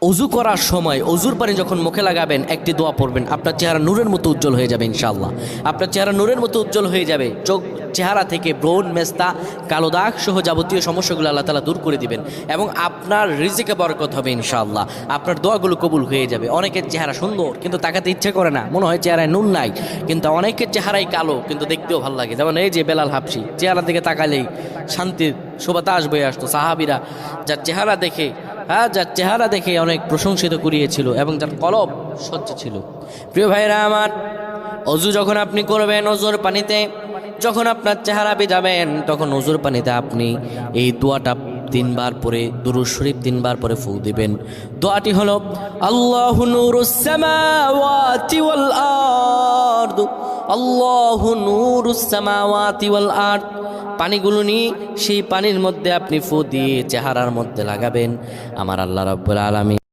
অজু করার সময় অজুর পানি যখন মুখে লাগাবেন একটি দোয়া পড়বেন, আপনার চেহারা নূরের মতো উজ্জ্বল হয়ে যাবে ইনশাআল্লাহ। আপনার চেহারা নূরের মতো উজ্জ্বল হয়ে যাবে। চেহারা থেকে ব্রণ, মেস্তা, কালো দাগ সহ যাবতীয় সমস্যাগুলো আল্লাহ তাআলা দূর করে দিবেন এবং আপনার রিজিকে বরকত হবে ইনশাআল্লাহ। আপনার দোয়াগুলো কবুল হয়ে যাবে। অনেকের চেহারা সুন্দর কিন্তু তাকাতে ইচ্ছে করে না, মনে হয় চেহারায় নুন নাই, কিন্তু অনেকের চেহারাই কালো কিন্তু দেখতেও ভালো লাগে। যেমন এই যে বেলাল হাবশি, চেহারা দিকে তাকালেই শান্তির সুবাতাস বয়ে আসতো। সাহাবীরা যার চেহারা দেখে অনেক প্রশংসিত করিয়েছিল এবং যার কলব স্বচ্ছ ছিল। প্রিয় ভাইরা আমার, অজু যখন আপনি করবেন, অজুর পানিতে যখন আপনার চেহারা ভিজাবেন, তখন অজুর পানিতে আপনি এই দোয়াটা 3 বার পরে, দুরূদ শরীফ 3 বার পরে ফু দিবেন। দোয়াটি হলো আল্লাহু নূরুস সামাওয়াতি ওয়াল আরদ, আল্লাহু নূরুস সামাওয়াতি ওয়াল আরদ। পানিগুলো নিয়ে সেই পানির মধ্যে আপনি ফু দিয়ে চেহারার মধ্যে লাগাবেন। আমার আল্লাহ রাব্বুল আলামিন